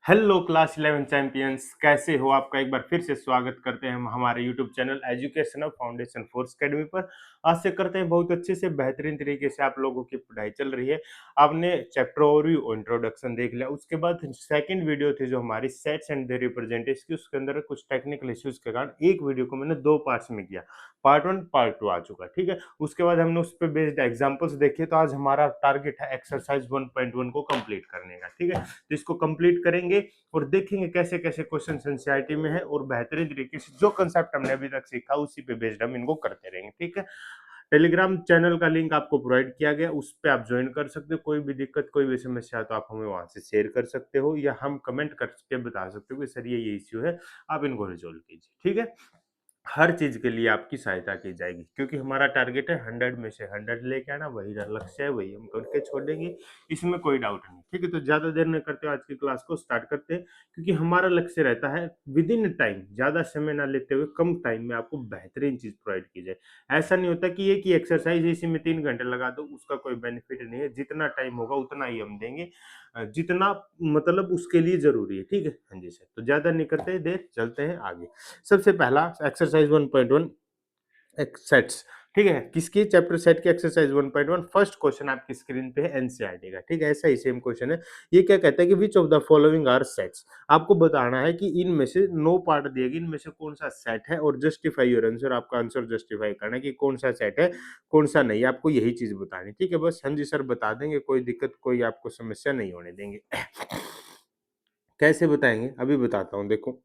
Hello class 11 champions, कैसे हो? आपका एक बार फिर से स्वागत करते हैं हम हमारे YouTube channel educational foundation force academy पर। आज से करते हैं बहुत अच्छे से बेहतरीन तरीके से आप लोगों की पढ़ाई चल रही है। आपने चैप्टर ओवरव्यू और इंट्रोडक्शन देख लिया, उसके बाद सेकंड वीडियो थी जो हमारी सेट्स एंड देयर रिप्रेजेंटेटिव्स की, उसके अंदर कुछ टेक्निकल इश्यूज के कारण एक वीडियो को मैंने दो पार्ट्स में किया। पार्ट वन पार्ट टू आ चुका है, ठीक है। उसके बाद हमने उस पर बेस्ड एग्जाम्पल्स देखे, तो आज हमारा टारगेट है एक्सरसाइज 1.1 को कंप्लीट करने का, ठीक है। तो इसको कंप्लीट करेंगे और देखेंगे कैसे कैसे क्वेश्चन एनसीईआरटी में है, और बेहतरीन तरीके से जो कंसेप्ट हमने अभी तक सीखा उसी पे बेस्ड हम इनको करते रहेंगे, ठीक है। टेलीग्राम चैनल का लिंक आपको प्रोवाइड किया गया, उस पे आप ज्वाइन कर सकते हो। कोई भी दिक्कत, कोई भी समस्या तो आप हमें वहां से शेयर कर सकते हो, या हम कमेंट करके बता सकते हो कि सर ये इश्यू है, आप इनको रिजोल्व कीजिए, ठीक है। हर चीज के लिए आपकी सहायता की जाएगी, क्योंकि हमारा टारगेट है 100 में से 100 लेके आना, वही लक्ष्य है, वही हम करके छोड़ेंगे। इसमें कोई डाउट नहीं, ठीक है। तो ज्यादा देर नहीं करते हुए आज की क्लास को स्टार्ट करते हैं, क्योंकि हमारा लक्ष्य रहता है विद इन टाइम, ज्यादा समय ना लेते हुए कम टाइम में आपको बेहतरीन चीज प्रोवाइड की जाए। ऐसा नहीं होता कि एक ही एक्सरसाइज इसी में 3 घंटे लगा दो, उसका कोई बेनिफिट नहीं है। जितना टाइम होगा उतना ही हम देंगे, जितना मतलब उसके लिए जरूरी है, ठीक है। हाँ जी सर, तो ज्यादा नहीं करते देर, चलते हैं आगे। सबसे पहला एक्सरसाइज 1.1 सेट्स, ठीक है। किसकी? चैप्टर सेट की एक्सरसाइज 1.1। फर्स्ट क्वेश्चन आपकी स्क्रीन पे है एनसीईआरटी का, ठीक है। ऐसा ही सेम क्वेश्चन है। ये क्या कहता है कि which of the following are sets. आपको बताना है कि इनमें से नो पार्ट दिएगी, इनमें से कौन सा सेट है, और जस्टिफाई योर आंसर। आपका आंसर जस्टिफाई करना है कि कौन सा सेट है कौन सा नहीं, आपको यही चीज बतानी, ठीक है। बस हाँ जी सर बता देंगे, कोई दिक्कत कोई आपको समस्या नहीं होने देंगे। कैसे बताएंगे अभी बताता हूँ, देखो।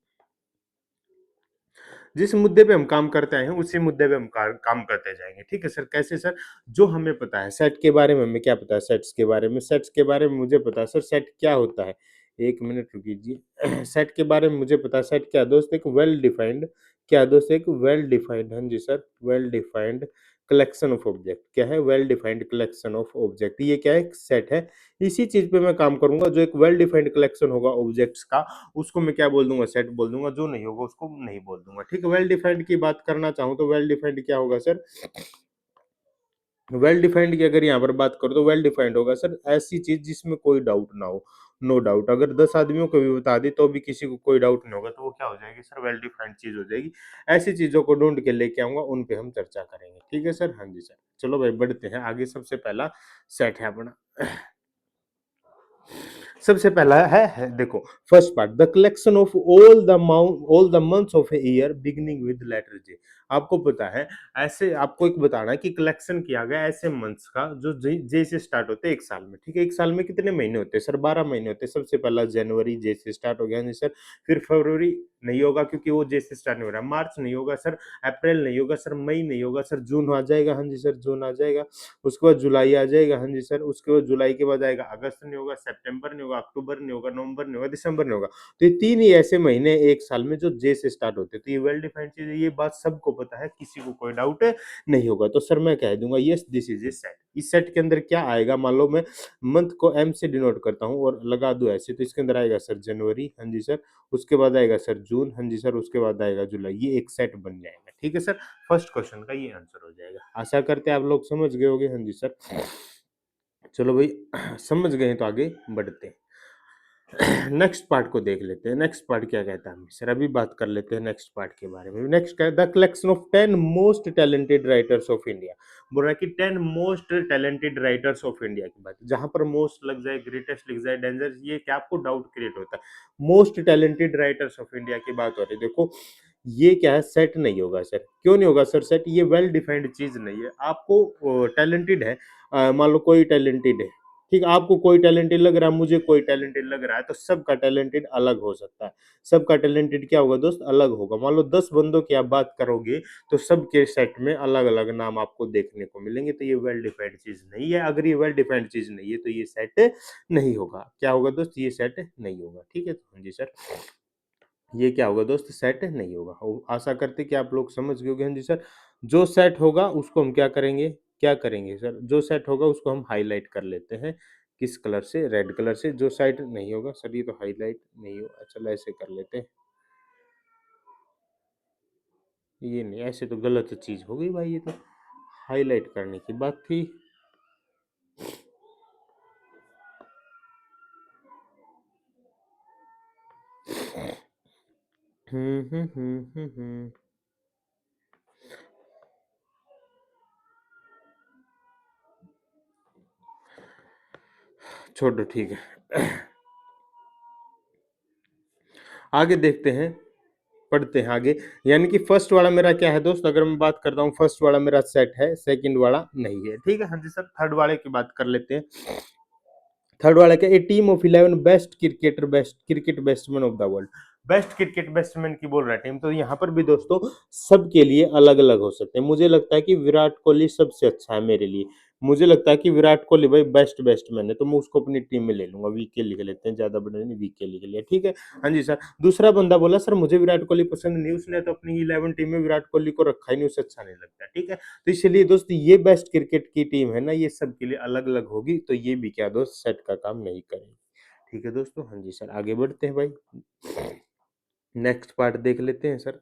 जिस मुद्दे पे हम काम करते आए हैं उसी मुद्दे पे हम काम करते जाएंगे, ठीक है सर। कैसे सर? जो हमें पता है सेट के बारे में, हमें क्या पता है सेट्स के बारे में, सेट्स के बारे में मुझे पता है सर सेट क्या होता है। एक मिनट रुकीजिए। सेट के बारे में मुझे पता है। सेट क्या दोस्त? एक वेल डिफाइंड, क्या दोस्त? एक वेल डिफाइंड, हाँ जी sir, well defined collection of object. क्या है? Well defined collection of object. ये क्या है? एक सेट है। इसी चीज पे मैं काम करूंगा, जो एक वेल डिफाइंड कलेक्शन होगा ऑब्जेक्ट्स का, उसको मैं क्या बोल दूंगा? सेट बोल दूंगा। जो नहीं होगा उसको नहीं बोल दूंगा, ठीक है। वेल डिफाइंड की बात करना चाहूँ तो वेल डिफाइंड क्या होगा सर? वेल डिफाइंड की अगर यहाँ पर बात करो तो वेल डिफाइंड होगा सर ऐसी चीज जिसमें कोई डाउट ना हो। No doubt. अगर 10 आदमियों को भी बता दी तो भी किसी को कोई डाउट नहीं होगा, तो वो क्या हो जाएगी सर? वेल डिफाइंड चीज हो जाएगी। ऐसी चीजों को ढूंढ के लेके आऊंगा, उन पे हम चर्चा करेंगे, ठीक है सर। हाँ जी सर, चलो भाई बढ़ते हैं आगे। सबसे पहला सेट है अपना। सबसे पहला है देखो, first part, the collection of all the months of a year beginning with letter J. आपको पता है, ऐसे आपको एक बताना है कि कलेक्शन किया गया ऐसे मंथ्स का जो जे से स्टार्ट होते हैं एक साल में, ठीक है। एक साल में कितने महीने होते हैं सर? 12 महीने होते हैं। सबसे पहला जनवरी जे से स्टार्ट हो गया नहीं सर। फिर फरवरी नहीं होगा क्योंकि वो जे से स्टार्ट नहीं हो रहा। मार्च नहीं होगा सर। अप्रैल नहीं होगा सर। मई नहीं होगा सर। जून आ जाएगा, हाँ जी सर, जून आ जाएगा। उसके बाद जुलाई आ जाएगा, हाँ जी सर। उसके बाद जुलाई के बाद आएगा अगस्त नहीं होगा, सितंबर नहीं होगा, अक्टूबर नहीं होगा, नवंबर नहीं होगा, दिसंबर नहीं होगा। तो ये तीन ही ऐसे महीने एक साल में जो जे से स्टार्ट होते हैं। तो ये वेल डिफाइंड चीज है, ये बात सबको पता है, किसी को कोई डाउट नहीं होगा। तो सर मैं कह दूंगा yes this is a set. इस सेट के अंदर क्या आएगा? मान लो मैं मंथ को एम से डिनोट करता हूँ और लगा दूं ऐसे, तो इसके अंदर आएगा सर जनवरी, हाँ जी सर। उसके बाद आएगा सर जून, हाँ जी सर। उसके बाद आएगा जुलाई। ये एक सेट बन जाएगा, ठीक है सर। फर्स्ट क्वेश्चन का ये आंसर हो जाएगा। आशा करते हैं आप लोग समझ गए होंगे, हाँ जी सर। चलो भाई, समझ गए हैं तो आगे बढ़ते हैं। नेक्स्ट पार्ट को देख लेते हैं। नेक्स्ट पार्ट क्या कहता है हमें सर? अभी बात कर लेते हैं नेक्स्ट पार्ट के बारे में। नेक्स्ट क्या है? The collection of 10 most talented writers of India. बोल रहा है कि 10 most talented writers of India की बात। जहां पर मोस्ट लग जाए, ग्रेटेस्ट लिख जाए, डेंजर, ये क्या आपको डाउट क्रिएट होता है? Most talented writers of India की बात हो रही है। देखो, ये क्या है? सेट नहीं होगा सर। क्यों नहीं होगा सर सेट? ये वेल डिफाइंड चीज नहीं है। आपको टैलेंटेड है, मान लो कोई टैलेंटेड है, ठीक है। आपको कोई टैलेंटेड लग रहा है, मुझे कोई टैलेंटेड लग रहा है, तो सबका टैलेंटेड अलग हो सकता है। सबका टैलेंटेड क्या होगा दोस्त? अलग होगा। मान लो 10 बंदों की आप बात करोगे तो सबके सेट में अलग अलग नाम आपको देखने को मिलेंगे। तो ये वेल डिफाइंड चीज नहीं है। अगर ये वेल डिफाइंड चीज नहीं है तो ये सेट नहीं होगा। क्या होगा दोस्त? ये सेट नहीं होगा, ठीक है। हाँ जी सर, ये क्या होगा दोस्त? सेट नहीं होगा। आशा करते कि आप लोग समझ गए होंगे, हाँ जी सर। जो सेट होगा उसको हम क्या करेंगे? क्या करेंगे सर? जो सेट होगा उसको हम हाईलाइट कर लेते हैं। किस कलर से? रेड कलर से। जो सेट नहीं होगा सर, ये तो हाईलाइट नहीं होगा। चलो ऐसे कर लेते हैं। ये नहीं, ऐसे तो गलत चीज हो गई भाई, ये तो हाईलाइट करने की बात थी। हम्म। छोड़ो, ठीक है। आगे देखते हैं, पढ़ते हैं आगे। यानी कि फर्स्ट वाला मेरा क्या है दोस्त, अगर मैं बात करता हूँ फर्स्ट वाला मेरा सेट है, सेकंड वाला नहीं है, ठीक है। हाँ जी सर, थर्ड वाले की बात कर लेते हैं। थर्ड वाला क्या, a team of 11 best cricket batsman of the world. Best cricket batsman की बोल रहा है टीम, तो यहाँ पर भी दोस्तों सबके लिए अलग अलग हो सकते हैं। मुझे लगता है कि विराट कोहली सबसे अच्छा है मेरे लिए। मुझे लगता है कि विराट कोहली भाई बेस्ट बैट्समैन है, तो मैं उसको अपनी टीम में ले लूंगा। वीके लिख लेते हैं, ज्यादा बड़ा नहीं, वीके लिख लिया, ठीक है। हाँ जी सर। दूसरा बंदा बोला सर मुझे विराट कोहली पसंद नहीं, उसने तो अपनी 11 टीम में विराट कोहली को रखा ही नहीं, उसे अच्छा नहीं लगता, ठीक है। तो इसलिए दोस्त ये बेस्ट क्रिकेट की टीम है ना, ये सबके लिए अलग अलग होगी, तो ये भी क्या दोस्त सेट का काम नहीं करेगी, ठीक है दोस्तों। हाँ जी सर, आगे बढ़ते हैं भाई। नेक्स्ट पार्ट देख लेते हैं सर।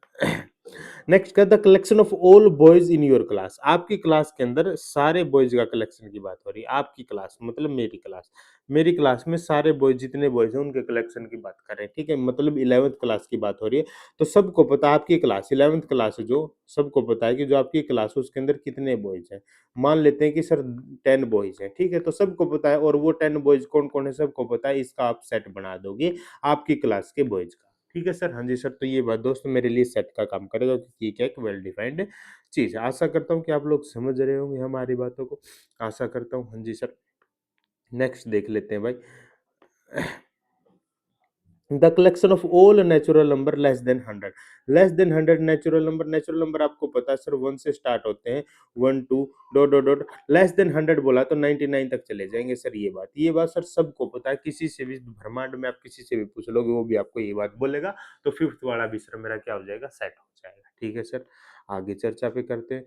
नेक्स्ट का, the collection of all boys in your class. आपकी क्लास के अंदर सारे बॉयज का कलेक्शन की बात हो रही है। आपकी क्लास मतलब मेरी क्लास, मेरी क्लास में सारे बॉयज, जितने बॉयज हैं उनके कलेक्शन की बात कर रहे हैं, ठीक है। मतलब 11th क्लास की बात हो रही है। तो सबको पता है आपकी क्लास 11th क्लास है, जो सबको पता है कि जो आपकी क्लास है उसके अंदर कितने बॉयज हैं। मान लेते हैं कि सर 10 बॉयज हैं, ठीक है। तो सबको पता है, और वो 10 बॉयज कौन कौन है सबको पता है। इसका आप सेट बना दोगे आपकी क्लास के बॉयज का, ठीक है सर। हाँ जी सर, तो ये बात दोस्त मेरे लिए सेट का काम करेगा, क्योंकि ये क्या एक वेल डिफाइंड चीज है। आशा करता हूँ कि आप लोग समझ रहे होंगे हमारी बातों को, आशा करता हूँ। हाँ जी सर, नेक्स्ट देख लेते हैं भाई। The collection of all natural number less then 100। Less than 100 natural number आपको पता है सर 1 से स्टार्ट होते हैं, 1 2 dot dot dot. Less than 100 बोला तो 99 तक चले जाएंगे सर। ये बात सर सबको पता है, किसी से भी ब्रह्मांड में आप किसी से भी पूछ लोगे वो भी आपको ये बात बोलेगा। तो फिफ्थ वाला भी सर मेरा क्या हो जाएगा, सेट हो जाएगा, ठीक है सर। आगे चर्चा पे करते हैं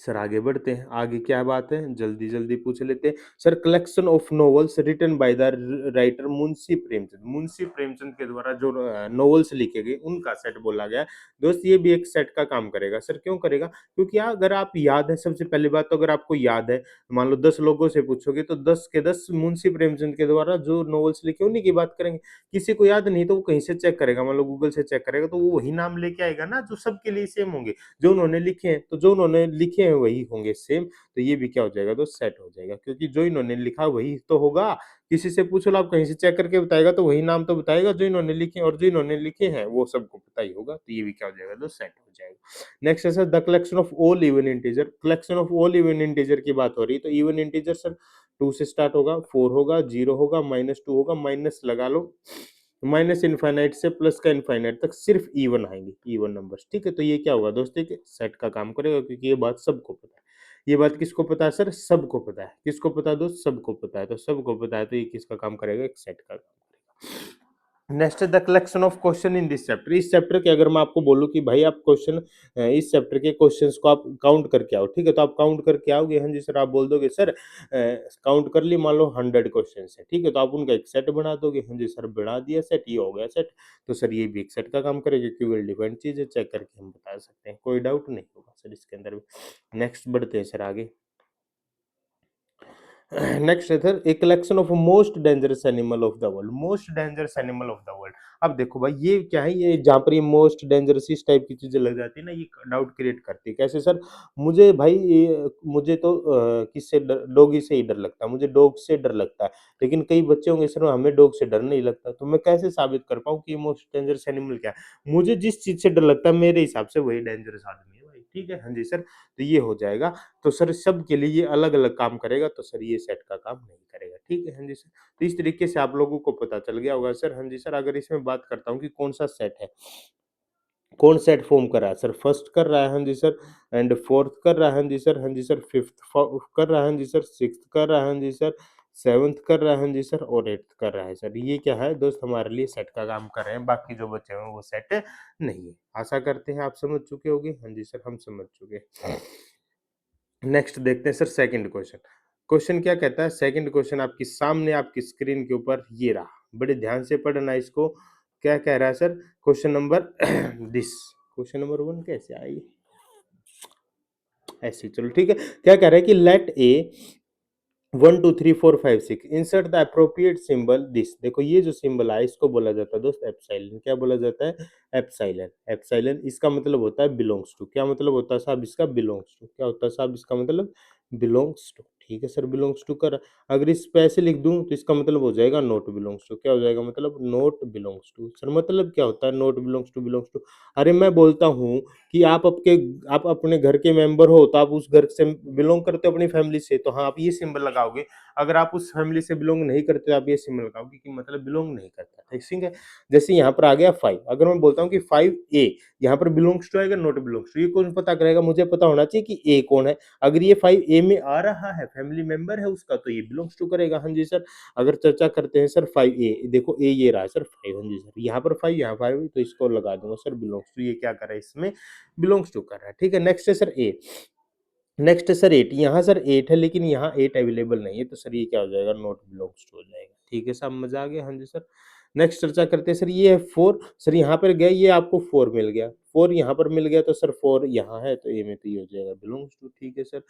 सर, आगे बढ़ते हैं। आगे क्या बात है, जल्दी जल्दी पूछ लेते हैं sir. Collection of novels written by the writer Munshi Premchand. Munshi Premchand के द्वारा जो नॉवेल्स लिखे गए उनका सेट बोला गया है। दोस्त ये भी एक सेट का काम करेगा सर। क्यों करेगा, क्योंकि अगर आप याद है, सबसे पहली बात तो अगर आपको याद है, मान लो 10 लोगों से पूछोगे तो 10 के 10 मुंशी प्रेमचंद के द्वारा जो नॉवेल्स लिखे उन्हीं की बात करेंगे। किसी को याद नहीं तो वो कहीं से चेक करेगा, मान लो गूगल से चेक करेगा, तो वो वही नाम लेके आएगा ना जो सबके लिए सेम होंगे। जो उन्होंने लिखे हैं, तो जो उन्होंने लिखे हैं वही होंगे सेम। तो ये भी क्या हो जाएगा, तो सेट हो जाएगा, क्योंकि जो इन्होंने लिखा वही तो होगा। किसी से पूछ लो, आप कहीं से चेक करके बताएगा तो वही नाम तो बताएगा जो इन्होंने लिखे हैं, और जो इन्होंने लिखे हैं वो सबको पता ही होगा। तो ये भी क्या हो जाएगा, तो सेट हो जाएगा। नेक्स्ट है sir, the collection of all even integer. Collection of all even integer की बात हो रही है, तो इवन इंटीजर सर 2 से स्टार्ट होगा, 4 होगा, 0 होगा, -2 होगा, माइनस लगा लो, माइनस इनफाइनाइट से प्लस का इनफाइनाइट तक सिर्फ इवन आएंगे, इवन नंबर्स, ठीक है। तो ये क्या होगा दोस्तों, कि सेट का काम करेगा, क्योंकि ये बात सबको पता है। ये बात किसको पता है सर, सबको पता है। किसको पता है दोस्त, सबको पता है। तो सबको पता है, तो ये किसका काम करेगा, एक सेट का काम करेगा। नेक्स्ट है the collection of question in this chapter. इस चैप्टर के अगर मैं आपको बोलूं कि भाई आप क्वेश्चन, इस चैप्टर के क्वेश्चंस को आप काउंट करके आओ, ठीक है। तो आप काउंट करके आओगे, हाँ जी सर। आप बोल दोगे सर काउंट कर ली, मान लो 100 क्वेश्चन है, ठीक है। तो आप उनका एक सेट बना दोगे, हाँ जी सर, बना दिया सेट, ये हो गया सेट। तो सर ये भी एक सेट का काम करेगा, क्योंकि वेल डिफाइंड चीज है, चेक करके हम बता सकते हैं, कोई डाउट नहीं होगा सर इसके अंदर भी। नेक्स्ट बढ़ते हैं सर आगे। नेक्स्ट है sir, a collection of most dangerous animal of the world. Most dangerous animal of the world. अब देखो भाई, ये क्या है, ये जहाँ पर ये मोस्ट डेंजरस इस टाइप की चीजें लग जाती है ना, ये डाउट क्रिएट करती है। कैसे सर, मुझे भाई मुझे तो किससे डर, डॉगी से ही डर लगता है, मुझे डॉग से डर लगता है। लेकिन कई बच्चे होंगे सर हमें डॉग से डर नहीं लगता, तो मैं कैसे साबित कर पाऊँ कि मोस्ट डेंजरस एनिमल क्या है। मुझे जिस चीज से डर लगता है मेरे हिसाब से वही डेंजरस आदमी है भाई, ठीक है। हाँ जी सर, तो ये हो जाएगा। तो सर सबके लिए ये अलग-अलग काम करेगा, तो सर ये सेट का काम नहीं करेगा, ठीक है। हाँ जी सर, तो इस तरीके से आप लोगों को पता चल गया होगा सर। हाँ जी सर, अगर इसमें बात करता हूँ कि कौन-सा सेट है, कौन सेट फॉर्म कर रहा है सर, फर्स्ट कर रहा है, हाँ जी सर, एंड फोर्थ कर रहा है, हाँ जी सर, हाँ जी सर, फिफ्थ कर रहा है, हाँ जी सर, सिक्स्थ कर रहा है, हाँ जी सर, सेवंथ कर रहा है, हाँ जी सर, और एट्थ कर रहा है सर। ये क्या है दोस्त, हमारे लिए सेट का काम कर रहे हैं, बाकी जो बचे हैं वो सेट नहीं है। आशा करते हैं आप समझ चुके होंगे। हाँ जी सर, हम समझ चुके हैं। नेक्स्ट देखते हैं सर, सेकंड क्वेश्चन। क्वेश्चन क्या कहता है, सेकंड क्वेश्चन आपकी सामने आपकी स्क्रीन के ऊपर ये रहा, बड़े ध्यान से पढ़ना इसको। क्या कह रहा है sir, question number this, question number 1 कैसे आई, ऐसे चलो ठीक है। क्या कह रहा है कि let A 1 2 3 4 5 6 insert the appropriate symbol this. देखो ये जो सिंबल आया इसको बोला जाता है दोस्त एप्सिलॉन। क्या बोला जाता है? एप्सिलॉन। एप्सिलॉन इसका मतलब होता है बिलोंग्स टू। क्या मतलब होता है साहब इसका? Belongs to. क्या होता है साहब इसका मतलब? Belongs to. ठीक है सर, बिलोंग्स टू कर। अगर इस पे ऐसे लिख दूं तो इसका मतलब हो जाएगा नॉट बिलोंग्स टू। क्या हो जाएगा मतलब? Not belongs to. सर मतलब क्या होता है not belongs to, belongs to? अरे मैं बोलता हूँ कि आप अपने घर के मेंबर हो तो आप उस घर से बिलोंग करते हो अपनी फैमिली से, तो हाँ आप ये सिंबल लगाओगे। अगर आप उस फैमिली से बिलोंग नहीं करते तो आप ये सिंबल लगाओगे कि मतलब बिलोंग नहीं करता। ठीक है? जैसे यहाँ पर आ गया 5, अगर मैं बोलता हूँ कि 5A, यहाँ पर बिलोंग्स टू आएगा नॉट बिलोंग्स टू। ये कौन पता करेगा? मुझे पता होना चाहिए कि ए कौन है। अगर ये 5A में आ रहा है, फैमिली मेंबर है उसका, तो ये बिलोंग्स टू करेगा। हाँ जी सर। अगर चर्चा करते हैं सर 5A, देखो ए ये रहा सर 5। हाँ जी सर, यहाँ पर 5 यहाँ 5, तो इसको लगा दूंगा सर बिलोंग्स टू। ये क्या कर रहा है इसमें? बिलोंग्स टू कर रहा है। ठीक है, नेक्स्ट है सर ए। नेक्स्ट है सर 8, यहाँ सर 8 है लेकिन यहाँ 8 अवेलेबल नहीं है, तो सर ये क्या हो जाएगा? नॉट बिलोंग्स टू हो जाएगा। ठीक है साहब, मजा आ गया। हाँ जी सर। नेक्स्ट चर्चा करते हैं सर, ये है 4। सर यहाँ पर गया, ये आपको 4 मिल गया, 4 यहाँ पर मिल गया, तो सर 4 यहाँ है, तो ए में तो ये हो जाएगा बिलोंग्स टू। ठीक है सर।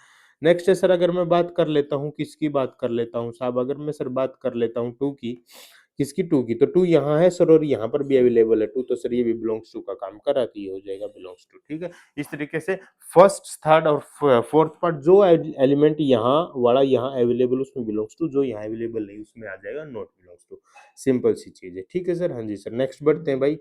नेक्स्ट है सर, अगर मैं बात कर लेता हूँ, किसकी बात कर लेता हूँ साहब? अगर मैं सर बात कर लेता हूँ 2 की। किसकी? 2 की। तो 2 यहाँ है सर और यहाँ पर भी अवेलेबल है 2, तो सर ये भी बिलोंग्स टू का काम कर रहा है, तो ये हो जाएगा बिलोंग्स टू। ठीक है? इस तरीके से फर्स्ट, थर्ड और फोर्थ पार्ट, जो एलिमेंट यहाँ वाला यहाँ अवेलेबल उसमें बिलोंग्स टू, जो यहाँ अवेलेबल नहीं उसमें आ जाएगा नॉट बिलोंग्स टू। सिंपल सी चीज है। ठीक है सर। हाँ जी सर, नेक्स्ट बढ़ते हैं भाई।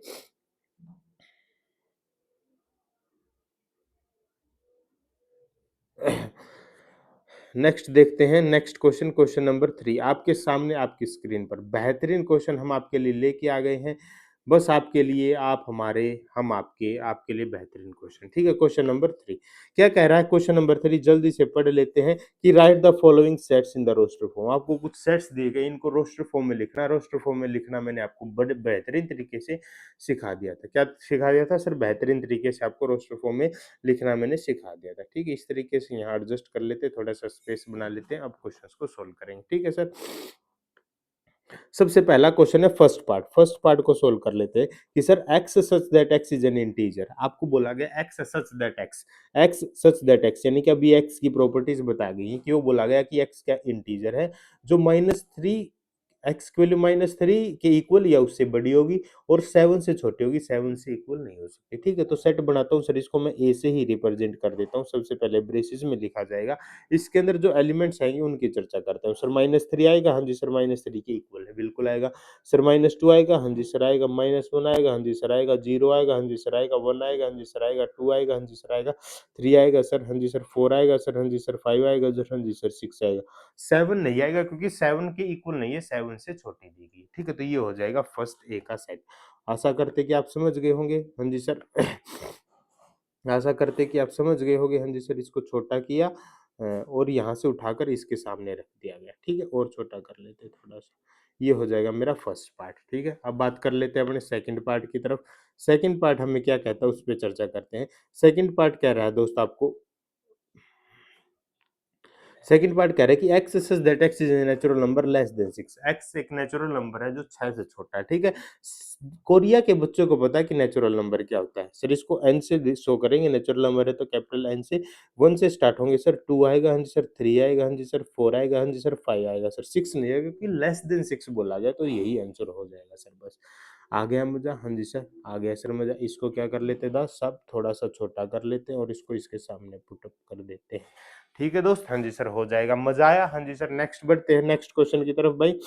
नेक्स्ट देखते हैं, नेक्स्ट क्वेश्चन, क्वेश्चन नंबर 3 आपके सामने आपकी स्क्रीन पर। बेहतरीन क्वेश्चन हम आपके लिए लेके आ गए हैं, बस आपके लिए, आप हमारे, हम आपके, आपके लिए बेहतरीन क्वेश्चन। ठीक है, क्वेश्चन नंबर 3 क्या कह रहा है? क्वेश्चन नंबर 3 जल्दी से पढ़ लेते हैं कि write the following sets in the roster form. आपको कुछ सेट्स दिए गए, इनको रोस्टर फॉर्म में लिखना है। रोस्टर फॉर्म में लिखना मैंने आपको बड़े बेहतरीन तरीके से सिखा दिया था। क्या सिखा दिया था सर? बेहतरीन तरीके से आपको रोस्टर फॉर्म में लिखना मैंने सिखा दिया था। ठीक है, इस तरीके से यहाँ एडजस्ट कर लेते हैं, थोड़ा सा स्पेस बना लेते हैं, अब क्वेश्चंस को सोल्व करेंगे। ठीक है सर। सबसे पहला क्वेश्चन है फर्स्ट पार्ट। फर्स्ट पार्ट को सोल्व कर लेते हैं कि sir x such that x is N integer. आपको बोला गया x such that x, x such that x, यानी कि अभी एक्स की प्रॉपर्टीज बता गई है कि वो बोला गया कि एक्स क्या इंटीजर है जो -3, एक्स की वैल्यू -3 के इक्वल या उससे बड़ी होगी और 7 से छोटी होगी, 7 से इक्वल नहीं हो सकती। ठीक है, तो सेट बनाता हूँ सर, इसको मैं ए से ही रिप्रेजेंट कर देता हूँ। सबसे पहले ब्रेसेस में लिखा जाएगा, इसके अंदर जो एलिमेंट्स आएंगे उनकी चर्चा करते हैं। सर -3 आएगा, हाँ जी सर -3 के इक्वल है, बिल्कुल आएगा। सर -2 आएगा, हाँ जी सर आएगा। -1 आएगा, हाँ जी सर आएगा। 0 आएगा, हाँ जी सर आएगा। 1 आएगा, हाँ जी सर आएगा। 2 आएगा, हाँ जी सर आएगा। 3 आएगा सर, हाँ जी सर। 4 आएगा सर, हाँ जी सर। 5 आएगा सर, हाँ जी सर। 6 आएगा। 7 नहीं आएगा क्योंकि 7 के इक्वल नहीं है, 7 से छोटी दी गई। ठीक है, तो ये हो जाएगा फर्स्ट ए का सेट। आशा करते हैं कि आप समझ गए होंगे। हाँ जी सर। आशा करते हैं कि आप समझ गए होंगे। हाँ जी सर, इसको छोटा किया और यहाँ से उठाकर इसके सामने रख दिया गया। ठीक है, और छोटा कर लेते हैं थोड़ा सा। ये हो जाएगा मेरा फर्स्ट पार्ट। ठीक है, अब बात कर लेते हैं अपने सेकंड पार्ट की तरफ। सेकंड पार्ट हमें क्या कहता है उस पे चर्चा करते हैं। सेकंड पार्ट कह रहा है दोस्त आपको, सेकंड पार्ट कह रहा है कि x such that x is a natural number less then 6। X एक नेचुरल नंबर है जो 6 से छोटा है। ठीक है, कोरिया के बच्चों को पता है कि नेचुरल नंबर क्या होता है। सर इसको एन से शो करेंगे, नेचुरल नंबर है तो कैपिटल एन से। 1 से स्टार्ट होंगे सर, 2 आएगा, हाँ जी सर। 3 आएगा, हाँ जी सर। 4 आएगा, हाँ जी सर। 5 आएगा सर। 6 नहीं आएगा क्योंकि लेस देन 6 बोला गया, तो यही आंसर हो जाएगा सर। बस आ गया मजा? हाँ जी सर, आ गया सर मजा। इसको क्या कर लेते हैं दा सब, थोड़ा सा छोटा कर लेते हैं और इसको इसके सामने पुट अप कर देते हैं। ठीक है दोस्त, हाँ जी सर, हो जाएगा। मजा आया? हाँ जी सर। नेक्स्ट बढ़ते हैं नेक्स्ट क्वेश्चन की तरफ भाई।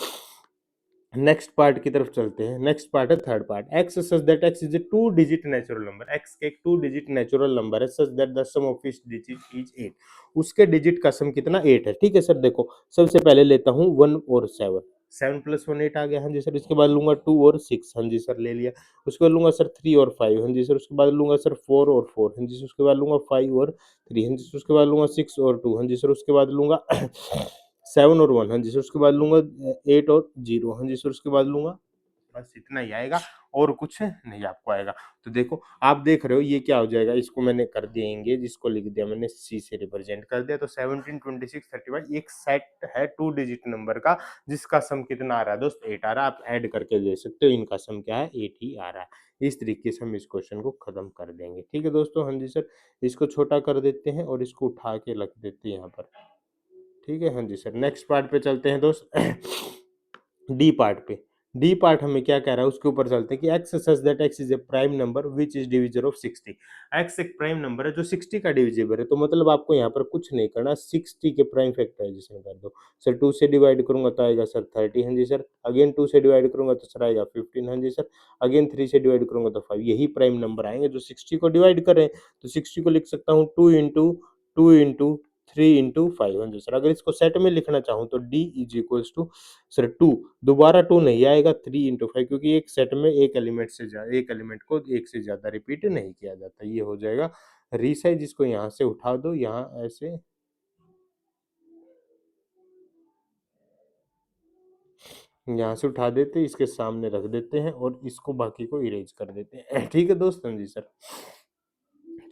नेक्स्ट पार्ट की तरफ चलते हैं। नेक्स्ट पार्ट है third part. X such that x is a 2 digit natural number. X के एक 2 डिजिट नेचुरल नंबर है such that the sum of its digit is 8। उसके डिजिट का सम कितना? 8 है। ठीक है सर, देखो सबसे पहले लेता हूँ 1 और 7। 7 प्लस 1 8 आ गया, हाँ जी सर। इसके बाद लूंगा 2 और 6, हाँ जी सर ले लिया। उसके बाद लूंगा सर 3 और 5, हाँ जी सर। उसके बाद लूंगा सर 4 और 4, हाँ जी सर। उसके बाद लूंगा 5 और 3, हाँ जी सर। उसके बाद लूंगा 6 और 2, हाँ जी सर। उसके बाद लूंगा 7 और 1, हाँ जी सर। उसके बाद लूंगा 8 और 0, हाँ जी सर। उसके बाद लूंगा, बस इतना ही आएगा और कुछ नहीं आपको आएगा। तो देखो आप देख रहे हो ये क्या हो जाएगा, इसको मैंने कर दिया एंगेज, इसको लिख दिया मैंने सी से रिप्रेजेंट कर दिया। तो 17 26 31 एक सेट है 2 डिजिट नंबर का, जिसका सम कितना आ रहा है दोस्त? 8 आ रहा है। आप ऐड करके दे सकते हो, इनका सम क्या है? 8 ही आ रहा है। इस तरीके से हम इस क्वेश्चन को खत्म कर देंगे। ठीक है दोस्तों, हाँ जी सर। इसको छोटा कर देते हैं और इसको उठा के रख देते हैं यहाँ पर। ठीक है, हाँ जी सर। नेक्स्ट पार्ट पे चलते हैं दोस्त। डी पार्ट पे। डी पार्ट हमें क्या कह रहा है उसके ऊपर चलते हैं कि x such that x is A prime number which is divisor of 60। X एक प्राइम नंबर है जो 60 का डिविजिबल है, तो मतलब आपको यहाँ पर कुछ नहीं करना, 60 के प्राइम फैक्टराइजेशन कर दो। सर 2 से डिवाइड करूंगा तो आएगा सर 30, हाँ जी सर। अगेन 2 से डिवाइड करूंगा तो सर आएगा 15, हाँ जी सर। अगेन 3 से डिवाइड करूंगा तो 5। यही प्राइम नंबर आएंगे जो 60 को डिवाइड करें। तो 60 को लिख सकता हूँ 2 इंटू 3 इंटू 5, हाँ जी सर। अगर इसको सेट में लिखना चाहूँ तो D is equals to sir 2, दोबारा 2 नहीं आएगा, 3 इंटू 5, क्योंकि एक सेट में एक एलिमेंट को एक से ज्यादा रिपीट नहीं किया जाता। ये हो जाएगा रीसाइज। इसको यहाँ से उठा दो, यहाँ ऐसे यहाँ से उठा देते, इसके सामने रख देते हैं और इसको बाकी को इरेज कर देते हैं। ठीक है दोस्त, हाँ जी सर।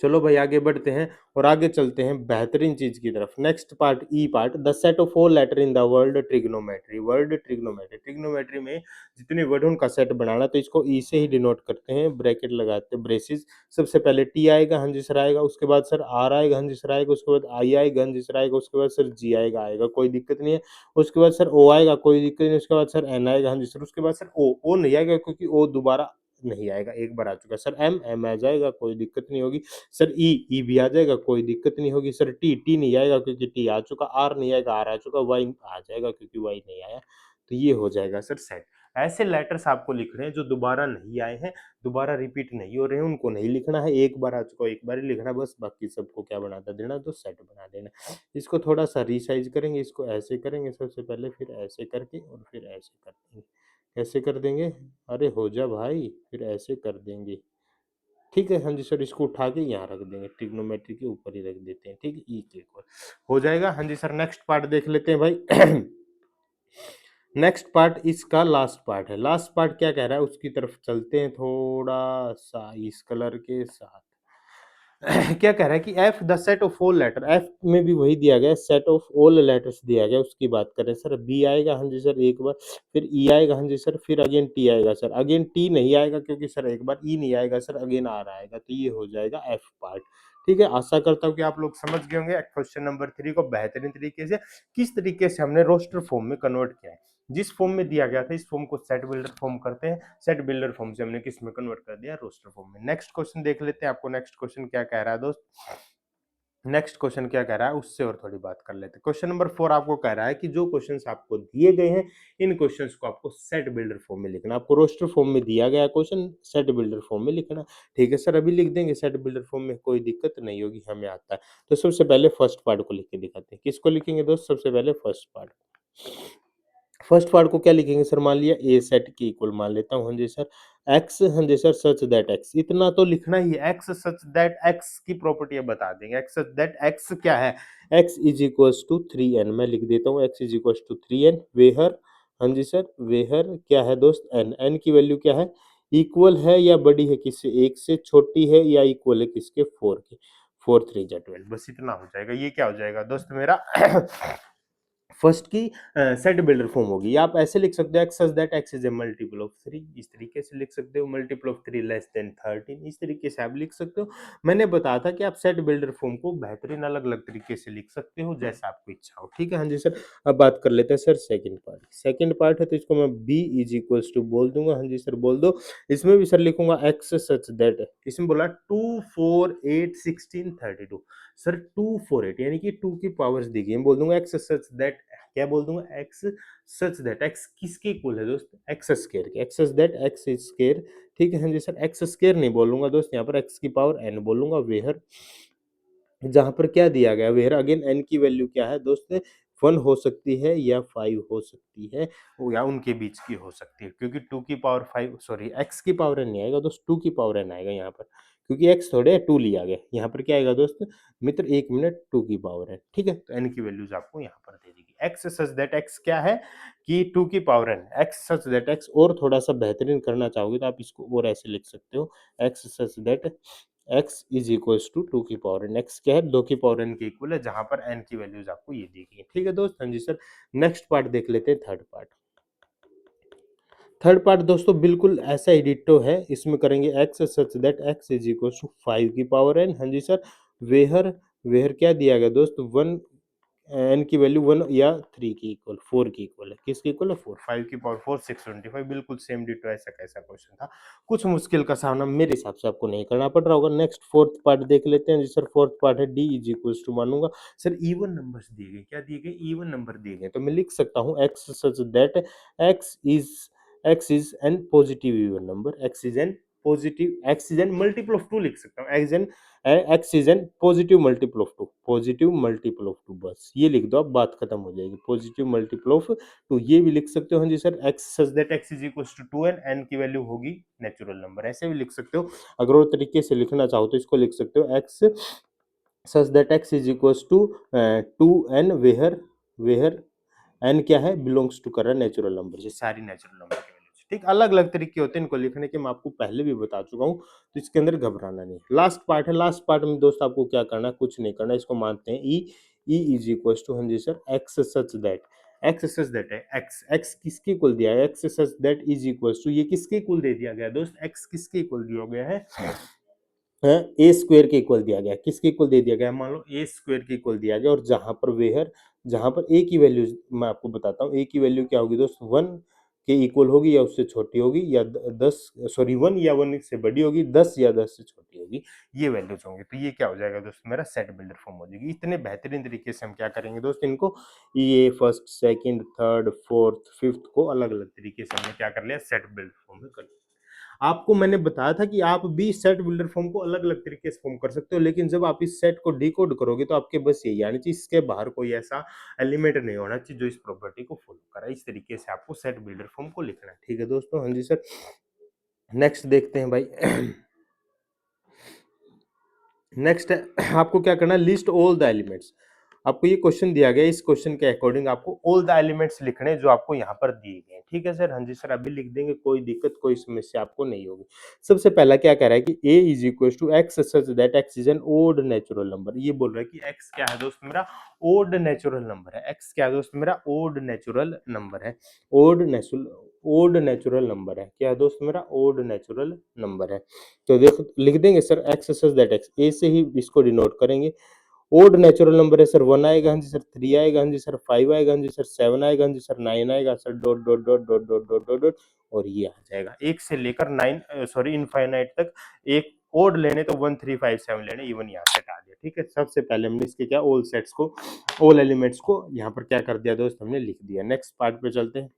चलो भाई आगे बढ़ते हैं और आगे चलते हैं बेहतरीन चीज की तरफ। Next part, E part, the set of all letter in the world trigonometry. World trigonometry, trigonometry में जितने वर्ड उनका सेट बनाना, तो इसको ई से ही डिनोट करते हैं, ब्रैकेट लगाते हैं, ब्रेसेस। सबसे पहले टी आएगा, हाँ जी सर आएगा, उसके बाद सर आर आएगा, हाँ जी सर आएगा, उसके बाद आई आएगा, हाँ जी सर आएगा, उसके बाद सर जी आएगा कोई दिक्कत नहीं है। उसके बाद सर ओ आएगा, कोई दिक्कत नहीं, उसके बाद सर एन आएगा, हाँ जी सर। उसके बाद सर ओ नहीं आएगा क्योंकि ओ दोबारा नहीं आएगा, एक बार आ चुका है। सर एम आ जाएगा, कोई दिक्कत नहीं होगी। सर ई भी आ जाएगा, कोई दिक्कत नहीं होगी। सर टी नहीं आएगा क्योंकि टी आ चुका। आर नहीं आएगा, आर आ चुका। वाई आ जाएगा क्योंकि वाई नहीं आया। तो ये हो जाएगा सर सेट। ऐसे लेटर्स आपको लिखने हैं जो दोबारा नहीं आए हैं, दोबारा रिपीट नहीं हो रहे हैं, उनको नहीं लिखना है। एक बार आ चुका, एक बार ही लिखना है बस, बाकी सबको क्या बना देना, तो सेट बना देना। इसको थोड़ा सा रिसाइज करेंगे, इसको ऐसे करेंगे सबसे पहले, फिर ऐसे करके और फिर ऐसे कर देंगे। कैसे कर देंगे? अरे हो जा भाई, फिर ऐसे कर देंगे। ठीक है, हाँ जी सर। इसको उठा के यहाँ रख देंगे, ट्रिग्नोमेट्री के ऊपर ही रख देते हैं। ठीक है, ई के इक्वल हो जाएगा। हाँ जी सर। नेक्स्ट पार्ट देख लेते हैं भाई। नेक्स्ट पार्ट इसका लास्ट पार्ट है। लास्ट पार्ट क्या कह रहा है उसकी तरफ चलते हैं थोड़ा सा इस कलर के साथ। क्या कह रहा है कि F the set of all letter, F में भी वही दिया गया, सेट ऑफ ऑल लेटर्स दिया गया, उसकी बात करें सर। बी आएगा, हाँ जी सर एक बार, फिर ई आएगा, हाँ जी सर, फिर अगेन टी आएगा सर। अगेन टी नहीं आएगा क्योंकि सर एक बार ई नहीं आएगा सर, अगेन आर आएगा। तो ये हो जाएगा एफ पार्ट। ठीक है, आशा करता हूँ कि आप लोग समझ गए होंगे क्वेश्चन नंबर 3 को बेहतरीन तरीके से, किस तरीके से हमने रोस्टर फॉर्म में कन्वर्ट किया है। जिस फॉर्म में दिया गया था इस फॉर्म को सेट बिल्डर फॉर्म करते हैं, सेट बिल्डर फॉर्म से हमने किस में कन्वर्ट कर दिया, रोस्टर फॉर्म में। नेक्स्ट क्वेश्चन देख लेते हैं, आपको नेक्स्ट क्वेश्चन क्या कह रहा है दोस्त। नेक्स्ट क्वेश्चन क्या कह रहा है उससे और थोड़ी बात कर लेते हैं। क्वेश्चन नंबर 4 आपको कह रहा है कि जो क्वेश्चंस आपको दिए गए हैं, इन क्वेश्चंस को आपको सेट बिल्डर फॉर्म में लिखना। आपको रोस्टर फॉर्म में दिया गया क्वेश्चन, सेट बिल्डर फॉर्म में लिखना। ठीक है सर, अभी लिख देंगे सेट बिल्डर फॉर्म में, कोई दिक्कत नहीं होगी, हमें आता है। तो सबसे पहले फर्स्ट पार्ट को लिख के दिखाते हैं। किसको लिखेंगे दोस्त? सबसे पहले फर्स्ट पार्ट। फर्स्ट पार्ट को क्या लिखेंगे सर? मान लिया ए सेट के इक्वल मान लेता हूँ, हाँ जी सर। एक्स, हाँ जी सर, सच दैट एक्स, इतना तो लिखना ही है। एक्स सच दैट एक्स की प्रॉपर्टी बता देंगे। एक्स सच दैट एक्स क्या है? X is equals to 3n, मैं लिख देता हूँ X is equals to 3n। Where, हाँ जी सर, वेहर क्या है दोस्त? एन। एन की वैल्यू क्या है? इक्वल है या बड़ी है किससे? एक से छोटी है या इक्वल है किसके? 4 के। 4 3 जा 12, बस इतना हो जाएगा। ये क्या हो जाएगा दोस्त मेरा? फर्स्ट की सेट बिल्डर फॉर्म होगी। या आप ऐसे लिख सकते हो X such that x is A multiple of 3, इस तरीके से लिख सकते हो। मल्टीपल ऑफ 3 लेस देन 13, इस तरीके से आप लिख सकते हो। मैंने बताया था कि आप सेट बिल्डर फॉर्म को बेहतरीन अलग अलग तरीके से लिख सकते हो, जैसा आपको इच्छा हो। ठीक है, हाँ जी सर। अब बात कर लेते हैं sir second part. Second part है तो इसको मैं बी इज इक्वल्स टू बोल दूंगा, हाँ जी सर बोल दो। इसमें भी सर लिखूंगा एक्स सच दैट, इसमें बोला 2 4 8 16 32। सर 2 4 8 यानी कि 2 की पावर्स दी गई, मैं बोल दूंगा एक्स सच दैट, क्या बोल दूंगा? एक्स सच दैट, एक्स किसके इक्वल है दोस्त? एक्स स्क्वायर के। X such that x square, ठीक है हाँ जी सर। एक्स स्क्वायर नहीं बोलूंगा दोस्त, यहाँ पर एक्स की पावर एन बोलूंगा। वेहर, जहां पर क्या दिया गया वेयर, अगेन एन की वैल्यू क्या है दोस्त? 1 हो सकती है या 5 हो सकती है, या उनके बीच की हो सकती है। क्योंकि 2 की पावर 5, सॉरी एक्स की पावर एन नहीं आएगा दोस्त, 2 की पावर एन आएगा यहाँ पर। क्योंकि एक्स थोड़े 2 लिया गया, यहाँ पर क्या आएगा दोस्त मित्र? 1 मिनट, 2 की पावर एन। ठीक है, तो एन की वैल्यूज आपको यहाँ पर दे देगी। एक्स सच दैट एक्स क्या है कि 2 की power N. X such that X, और थोड़ा सा बेहतरीन करना चाहोगे तो आप इसको और ऐसे लिख सकते हो। X such that x is equals to 2 की पावर एन। एक्स क्या है? 2 की पावर एन के इक्वल है, जहां पर एन की वैल्यूज आपको ये दी गई है। ठीक है दोस्त, हाँ जी सर। नेक्स्ट पार्ट देख लेते हैं, थर्ड पार्ट। थर्ड पार्ट दोस्तों बिल्कुल ऐसा ही डिट्टो है। इसमें करेंगे X such that x is equals to 5 की पावर एन, हाँ जी सर। वेहर, वेहर क्या दिया गया दोस्त? 1 एन की वैल्यू 1 या 3 की इक्वल, 4 की इक्वल है। किसकी इक्वल है? 4। 5 की पावर 4 625, बिल्कुल सेम डिट्टो ऐसा कैसा क्वेश्चन था। कुछ मुश्किल का सामना मेरे हिसाब से आपको नहीं करना पड़ रहा होगा। नेक्स्ट फोर्थ पार्ट देख लेते हैं जी सर। फोर्थ पार्ट है डी इज इक्वल्स टू, मानूंगा सर इवन नंबर्स दिए गए। क्या दिए गए? इवन नंबर दिए गए। तो मैं लिख सकता हूँ x such that x is x is N positive even number. X is N positive, x is N multiple of 2 लिख सकता हूँ। X is N positive multiple of 2, positive multiple of 2, बस ये लिख दो, अब बात खत्म हो जाएगी। पॉजिटिव मल्टीपल ऑफ 2 ये भी लिख सकते हो। हाँ जी sir, x such that x is equals to 2 n की वैल्यू होगी नेचुरल नंबर, ऐसे भी लिख सकते हो। अगर और तरीके से लिखना चाहो तो इसको लिख सकते हो X such that x is equals to 2n where where N क्या है? बिलोंग्स टू कर रहा है नेचुरल नंबर, ये सारी नेचुरल नंबर की वैल्यूज। ठीक, अलग अलग तरीके होते हैं इनको लिखने के, मैं आपको पहले भी बता चुका हूँ, तो इसके अंदर घबराना नहीं। लास्ट पार्ट है, लास्ट पार्ट में दोस्त आपको क्या करना है? कुछ नहीं करना, इसको मानते हैं ई इज इक्वल टू, हाँ जी sir, x such that, x such that है, एक्स एक्स किसके इक्वल दिया है? X such that is equal to, ये किसके इक्वल दे दिया गया दोस्त? एक्स किसके इक्वल दिया गया है? ए स्क्वायर के इक्वल दिया गया। किसके इक्वल दे दिया गया? मान लो ए स्क्वायर के इक्वल दिया गया, और जहां पर ए की वैल्यू, मैं आपको बताता हूँ, ए की वैल्यू क्या होगी दोस्त? 1 के इक्वल होगी या उससे छोटी होगी, या 10, सॉरी 1 या 1 से बड़ी होगी, 10 या 10 से छोटी होगी, ये वैल्यूज होंगे। तो ये क्या हो जाएगा दोस्त? मेरा सेट बिल्डर फॉर्म हो जाएगी। इतने बेहतरीन तरीके से हम क्या करेंगे दोस्त? इनको ये first, second, third, fourth, fifth को अलग अलग तरीके से हमने क्या कर लिया? सेट बिल्डर फॉर्म में कर लिया। आपको मैंने बताया था कि आप भी सेट बिल्डर फॉर्म को अलग अलग तरीके से फॉर्म कर सकते हो, लेकिन जब आप इस सेट को डिकोड करोगे तो आपके बस यही आनी चाहिए, इसके बाहर कोई ऐसा एलिमेंट नहीं होना चाहिए जो इस प्रॉपर्टी को फॉलो करे। इस तरीके से आपको सेट बिल्डर फॉर्म को लिखना है। ठीक है दोस्तों, हाँ जी सर। नेक्स्ट देखते हैं भाई। नेक्स्ट है आपको क्या करना है? List all the elements. आपको ये क्वेश्चन दिया गया है, इस क्वेश्चन के अकॉर्डिंग आपको ऑल द एलिमेंट्स लिखने हैं जो आपको यहाँ पर दिए गए हैं। ठीक है सर, हाँ जी सर, अभी लिख देंगे, कोई दिक्कत कोई समस्या आपको नहीं होगी। सबसे पहला क्या कह रहा है कि a is equal to X such that x is an odd natural number. ये बोल रहा है कि x क्या है दोस्त? मेरा ओड नेचुरल नंबर है। x क्या है दोस्त? मेरा ओड नेचुरल नंबर है। Odd natural, odd natural number है। क्या है दोस्त? मेरा ओड नेचुरल नंबर है। तो देखो लिख देंगे sir x such that x, A से ही इसको डिनोट करेंगे। ओड नेचुरल नंबर है सर, 1 आएगा, हाँ जी सर, 3 आएगा, हाँ जी सर, 5 आएगा, हाँ जी सर, 7 आएगा, हाँ जी सर, 9 आएगा sir, dot dot dot dot dot dot dot dot, और ये आ जाएगा 1 से लेकर 9, सॉरी इनफाइनाइट तक। एक ओड लेने तो 1 3 5 7 लेने, इवन यहाँ सेट आ गया। ठीक है, सबसे पहले हमने इसके क्या ऑल सेट्स को, ऑल एलिमेंट्स को यहाँ पर क्या कर दिया दोस्त? हमने लिख दिया। नेक्स्ट पार्ट पे चलते हैं।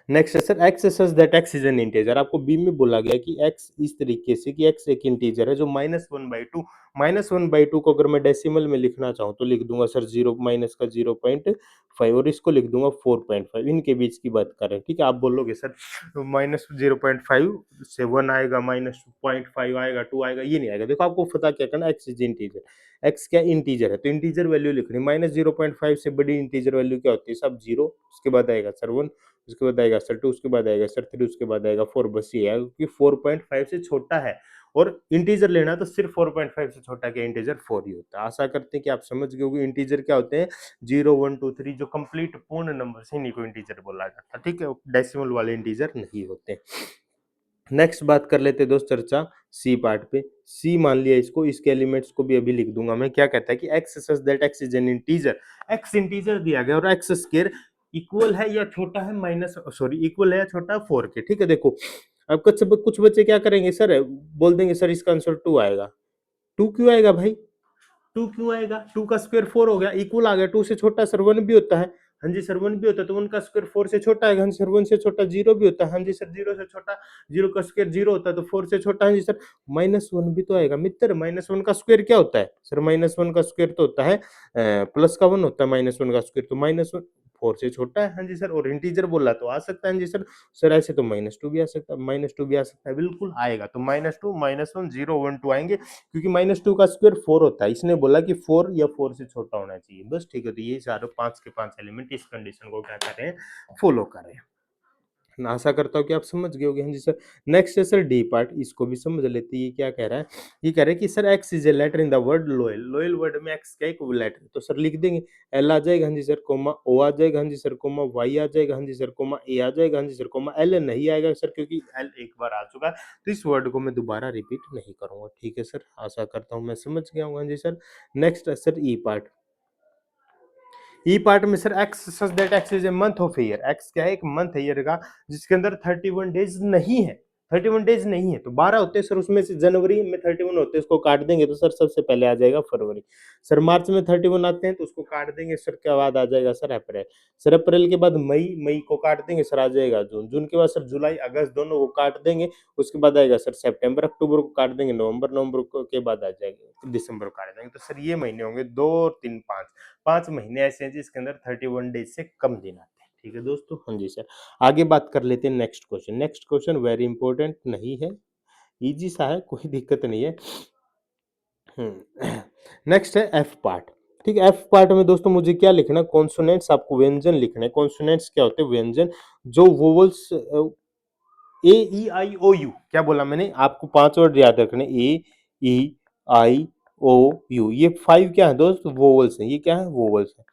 नेक्स्ट है sir x such that x is N integer. आपको बी में बोला गया कि एक्स इस तरीके से कि एक्स एक इंटीजर है जो -1/2, -1/2 को अगर मैं डेसिमल में लिखना चाहूँ तो लिख दूंगा सर 0 माइनस का 0.5, और इसको लिख दूंगा 4.5। इनके बीच की बात कर रहे हैं। ठीक है, आप बोलोगे सर -0.5 से 1 आएगा, -0.5 आएगा, 2 आएगा, ये नहीं आएगा। देखो आपको पता क्या करना, एक्स इज इंटीजर, एक्स क्या इंटीजर है, तो इंटीजर वैल्यू लिखनी। -0.5 से बड़ी इंटीजर वैल्यू क्या होती है? सब जीरो, उसके बाद आएगा सर 1, उसके बाद आएगा सर 2, उसके बाद आएगा सर 3, उसके बाद आएगा 4, बस ये है क्योंकि 4.5 से छोटा है, और इंटीजर लेना तो सिर्फ 4.5 से छोटा क्या इंटीजर 4 ही होता है। आशा करते हैं कि आप समझ गए होंगे इंटीजर क्या होते हैं। 0 1 2 3 जो कंप्लीट पूर्ण नंबर से इन्हीं को इंटीजर बोला जाता है। ठीक है, डेसिमल वाले इंटीजर नहीं होते। नेक्स्ट बात कर लेते हैं दोस्त चर्चा सी पार्ट पे। सी मान लिया इसको, इसके एलिमेंट्स को भी अभी लिख दूंगा मैं। क्या कहता है कि x such that x is N integer, x integer दिया गया और एक्स स्क्वायर इक्वल है या छोटा है माइनस, सॉरी इक्वल है या छोटा है 4 के। ठीक है, देखो अब कुछ बच्चे क्या करेंगे सर, बोल देंगे सर इसका आंसर 2 आएगा। 2 क्यों आएगा भाई? 2 क्यों आएगा? 2 का स्क्वायर 4 हो गया, इक्वल आ गया। 2 से छोटा सर 1 भी होता है। हाँ जी सर 1 भी होता है, तो 1 का स्क्वायर 4 से छोटा आएगा। हाँ जी सर 1 से छोटा 0 भी होता है। हाँ जी सर 0 से छोटा, 0 का स्क्वायर 0 होता है, तो 4 से छोटा। हाँ जी सर -1 भी तो आएगा मित्र। -1 का स्क्वायर क्या होता है सर? -1 का स्क्वायर तो होता है प्लस का 1 होता है, -1 का स्क्वायर तो -1, 4 से छोटा है। हाँ जी सर, और इंटीजर बोला तो आ सकता है। हाँ जी सर, सर ऐसे तो -2 भी आ सकता है, -2 भी आ सकता है, बिल्कुल आएगा। तो -2 -1 0 1 2 आएंगे, क्योंकि -2 का स्क्वायर 4 होता है। इसने बोला कि 4 या 4 से छोटा होना चाहिए, बस। ठीक है, तो ये चारों 5 के 5 एलिमेंट इस कंडीशन को क्या कर रहे हैं? फॉलो कर रहे हैं। आशा करता हूँ कि आप समझ गए होंगे। हाँ जी सर। नेक्स्ट है सर डी पार्ट, इसको भी समझ लेते हैं। ये क्या कह रहा है? ये कह रहा है कि sir X is a letter in the word loyal. Loyal word में एक्स क्या एक लेटर, तो सर लिख देंगे एल आ जाएगा, हाँ जी सर, कोमा ओ आ जाएगा, हाँ जी सर, कोमा वाई आ जाएगा, हाँ जी सर, कोमा ए आ जाएगा, हाँ जी सर, कोमा एल नहीं आएगा सर, क्योंकि एल एक बार आ चुका है, तो इस वर्ड को मैं दोबारा रिपीट नहीं करूंगा। ठीक है सर, आशा करता हूँ मैं समझ गया हूँ। हाँ जी सर। नेक्स्ट है सर ई पार्ट। ई पार्ट में sir x such that x is a month of year, x क्या है, एक मंथ है ईयर का जिसके अंदर 31 डेज नहीं है, 31 डेज नहीं है, तो 12 होते हैं सर, उसमें से जनवरी में 31 होते हैं, उसको काट देंगे तो सर सबसे पहले आ जाएगा फरवरी। सर मार्च में 31 आते हैं तो उसको काट देंगे सर, क्या बाद आ जाएगा सर अप्रैल। सर अप्रैल के बाद मई, मई को काट देंगे सर आ जाएगा जून, जून के बाद सर जुलाई अगस्त दोनों को काट देंगे, उसके बाद आएगा सर सितंबर, अक्टूबर को काट देंगे नवंबर, नवंबर को के बाद आ जाएगा दिसंबर को काट देंगे। तो सर ये महीने होंगे 2 और 3 5, 5 महीने ऐसे हैं जिसके अंदर 31 डेज से कम दिन आते हैं। ठीक है दोस्तों, हाँ जी सर। आगे बात कर लेते हैं next question. Next question very important नहीं है, ईजी सा है, कोई दिक्कत नहीं है। नेक्स्ट है एफ पार्ट। ठीक है, एफ पार्ट में दोस्तों मुझे क्या लिखना है, कॉन्सोनेंट्स, आपको व्यंजन लिखना है। कॉन्सोनेंट्स क्या होते हैं, व्यंजन जो vowels A E I O you, क्या बोला मैंने आपको, 5 वर्ड याद रखने, ए ई आई ओ यू, ये 5 क्या है दोस्त, वोवल्स है, ये क्या है, वोवल्स है।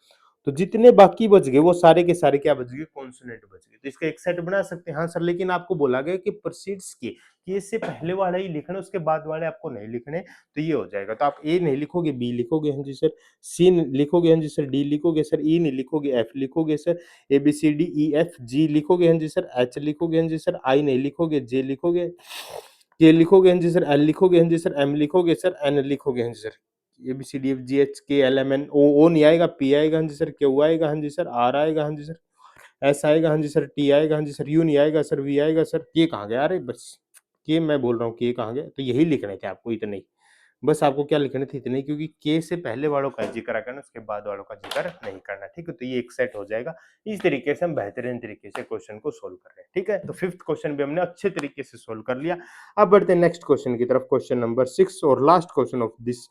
तो जितने बाकी बच गए वो सारे के सारे क्या बच गए, कॉन्सोनेंट बच गए। तो इसका एक सेट बना सकते हैं, हाँ सर, लेकिन आपको बोला गया कि प्रोसीड्स की, कि इससे पहले वाला ही लिखना, उसके बाद वाले आपको नहीं लिखने, तो ये हो जाएगा। तो आप ए नहीं लिखोगे, बी लिखोगे, हाँ जी सर, सी लिखोगे, हाँ जी सर, डी लिखोगे सर, ई नहीं लिखोगे, एफ लिखोगे sir, A B C D E F G लिखोगे, हाँ जी सर, एच लिखोगे, हाँ जी सर, आई नहीं लिखोगे, जे लिखोगे, के लिखोगे, हाँ जी सर, एल लिखोगे, हाँ जी सर, एम लिखोगे सर, एन लिखोगे, हाँ जी sir, A B C D F G H K L M N O, O नहीं आएगा, पी आएगा, हाँ जी सर, क्यू आएगा, हाँ जी सर, आर आएगा, हाँ जी सर, एस आएगा, हाँ जी सर, टी आएगा, हाँ जी सर, यू नहीं आएगा सर, वी आएगा सर, के कहाँ गया, अरे बस के मैं बोल रहा हूँ, के कहाँ गया, तो यही लिखने थे आपको, इतने ही, बस आपको क्या लिखने थे, इतने ही, क्योंकि के से पहले वालों का जिक्र करना, उसके बाद वालों का जिक्र नहीं करना। ठीक है, तो ये एक सेट हो जाएगा। इस तरीके से हम बेहतरीन तरीके से क्वेश्चन को सोल्व कर रहे हैं। ठीक है, तो 5th क्वेश्चन भी हमने अच्छे तरीके से सोल्व कर लिया। अब बढ़ते हैं नेक्स्ट क्वेश्चन की तरफ, क्वेश्चन नंबर 6 और last question of this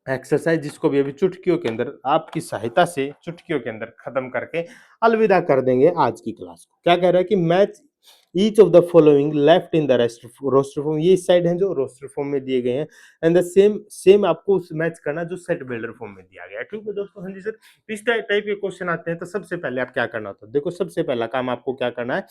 exercise, जिसको भी अभी चुटकियों के अंदर आपकी सहायता से चुटकियों के अंदर खत्म करके अलविदा कर देंगे आज की क्लास को। क्या कह रहा है कि match each of the following left in the roster form, ये इस साइड है जो रोस्टर फॉर्म में दिए गए हैं, एंड द सेम सेम आपको मैच करना जो सेट बिल्डर फॉर्म में दिया गया है। ठीक है दोस्तों, हाँ जी सर, इस टाइप के क्वेश्चन आते हैं तो सबसे पहले आप क्या करना होता है, देखो सबसे पहला काम आपको क्या करना है,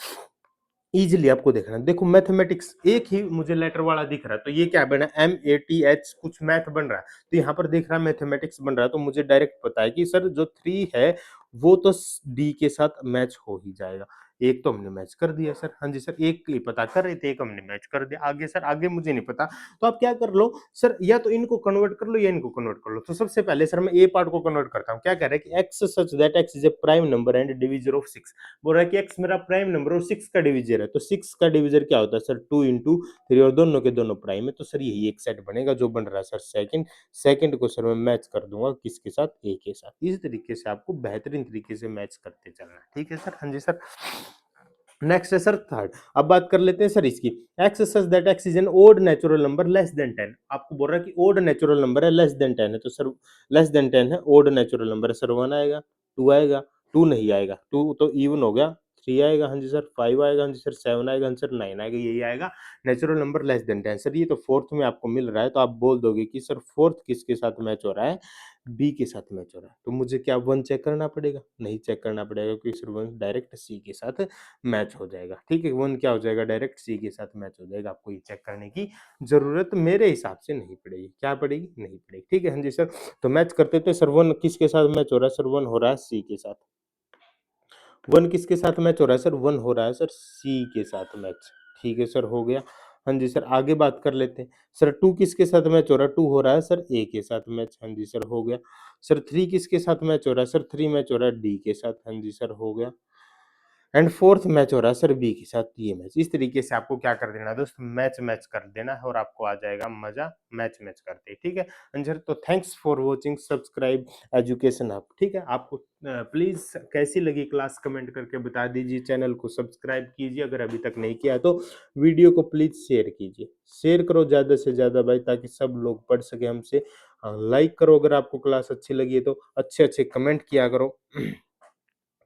इजीली आपको देखना है। देखो मैथमेटिक्स एक ही मुझे लेटर वाला दिख रहा है, तो ये क्या बना, एम ए टी एच, कुछ मैथ बन रहा है, तो यहाँ पर देख रहा है मैथमेटिक्स बन रहा है, तो मुझे डायरेक्ट पता है कि सर जो 3 है वो तो डी के साथ मैच हो ही जाएगा। एक तो हमने मैच कर दिया सर, हाँ जी सर, एक ही पता कर रहे थे, एक हमने मैच कर दिया। आगे सर, आगे मुझे नहीं पता, तो आप क्या कर लो सर, या तो इनको कन्वर्ट कर लो या इनको कन्वर्ट कर लो। तो सबसे पहले सर मैं ए पार्ट को कन्वर्ट करता हूँ। क्या कह रहा है कि x such that x is A prime number and divisor of 6, बोल रहा है कि x मेरा प्राइम नंबर और 6 का डिविजर है, तो 6 का डिविजर क्या होता है सर, 2 इंटू 3, और दोनों के दोनों प्राइम है, तो सर यही एक सेट बनेगा जो बन रहा है सर सेकंड। सेकंड को सर मैं मैच कर दूंगा किसके साथ, ए के साथ। इस तरीके से आपको बेहतरीन तरीके से मैच करते चलना है। ठीक है सर, हाँ जी सर। नेक्स्ट है सर थर्ड। अब बात कर लेते हैं सर इसकी, X such that x is an odd natural number less than 10, आपको बोल रहा है कि ओड नेचुरल नंबर है, लेस देन 10 है, तो सर लेस देन 10 है, ओड नेचुरल नंबर है, सर 1 आएगा, 2 आएगा, 2 नहीं आएगा, 2 तो इवन हो गया, 3 आएगा, हाँ जी सर, 5 आएगा, हाँ जी सर, 7 आएगा, हाँ सर, 9 आएगा, यही आएगा natural number less than 10। Sir ये तो फोर्थ में आपको मिल रहा है, तो आप बोल दोगे कि सर फोर्थ किसके साथ मैच हो रहा है, बी के साथ मैच हो रहा है, तो मुझे क्या 1 चेक करना पड़ेगा, नहीं चेक करना पड़ेगा, क्योंकि सर 1 डायरेक्ट सी के साथ मैच हो जाएगा। ठीक है, 1 क्या हो जाएगा, डायरेक्ट सी के साथ मैच हो जाएगा, आपको ये चेक करने की जरूरत मेरे हिसाब से नहीं पड़ेगी। क्या पड़ेगी, नहीं पड़ेगी। ठीक है, हाँ जी सर, तो मैच करते थे सर, 1 किसके साथ मैच हो रहा है सर, 1 हो रहा है सी के साथ, 1 किसके साथ मैच हो रहा है सर, 1 हो रहा है सर सी के साथ मैच। ठीक है सर, हो गया। हाँ जी सर, आगे बात कर लेते हैं सर, 2 किसके साथ मैच हो रहा है, 2 हो रहा है सर ए के साथ मैच। हाँ जी सर, हो गया। सर 3 किसके साथ मैच हो रहा है सर, 3 मैच हो रहा है डी के साथ। हाँ जी सर, हो गया। एंड फोर्थ मैच हो रहा है सर बी के साथ, ये मैच। इस तरीके से आपको क्या कर देना है दोस्त, मैच मैच कर देना है, और आपको आ जाएगा मजा मैच मैच करते। ठीक है अंजर, तो thanks for watching, subscribe education hub. ठीक है, आपको प्लीज कैसी लगी क्लास कमेंट करके बता दीजिए, चैनल को सब्सक्राइब कीजिए अगर अभी तक नहीं किया तो, वीडियो को प्लीज शेयर कीजिए, शेयर करो ज्यादा से ज्यादा भाई, ताकि सब लोग पढ़ सके हमसे। लाइक करो अगर आपको क्लास अच्छी लगी है तो, अच्छे अच्छे कमेंट किया करो।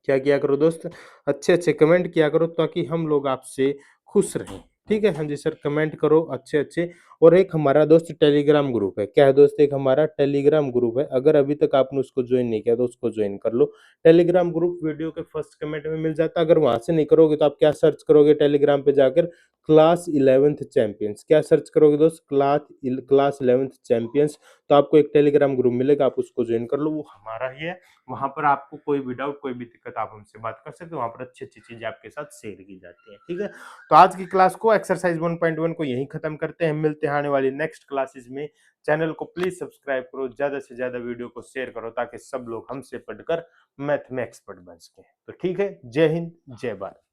क्या किया करो दोस्त, अच्छे अच्छे कमेंट किया करो, ताकि हम लोग आपसे खुश रहें। ठीक है, हाँ जी सर, कमेंट करो अच्छे अच्छे। और एक हमारा दोस्त टेलीग्राम ग्रुप है, क्या है दोस्त, एक हमारा टेलीग्राम ग्रुप है, अगर अभी तक आपने उसको ज्वाइन नहीं किया तो उसको ज्वाइन कर लो। टेलीग्राम ग्रुप वीडियो के फर्स्ट कमेंट में मिल जाता है, अगर वहां से नहीं करोगे तो आप क्या सर्च करोगे टेलीग्राम पे जाकर, क्लास 11th चैंपियंस। क्या सर्च करोगे दोस्त, क्लास 11th चैंपियंस, तो आपको एक टेलीग्राम ग्रुप मिलेगा, आप उसको ज्वाइन कर लो, वो हमारा ही है। वहाँ पर आपको कोई भी डाउट, कोई भी दिक्कत आप हमसे बात कर सकते हो, वहाँ पर अच्छी-अच्छी चीज़ें आपके साथ शेयर की जाती हैं, ठीक है? तो आज की क्लास को एक्सरसाइज 1.1 को यहीं खत्म करते हैं, मिलते हैं आने वाली नेक्स्ट क्लासेस में। चैनल को प्लीज़ सब्सक्राइब करो, ज़्यादा से ज़्यादा वीडियो को शेयर करो ताकि सब लोग हमसे पढ़कर मैथ में एक्सपर्ट बन सकें। तो ठीक है, जय हिंद, जय भारत।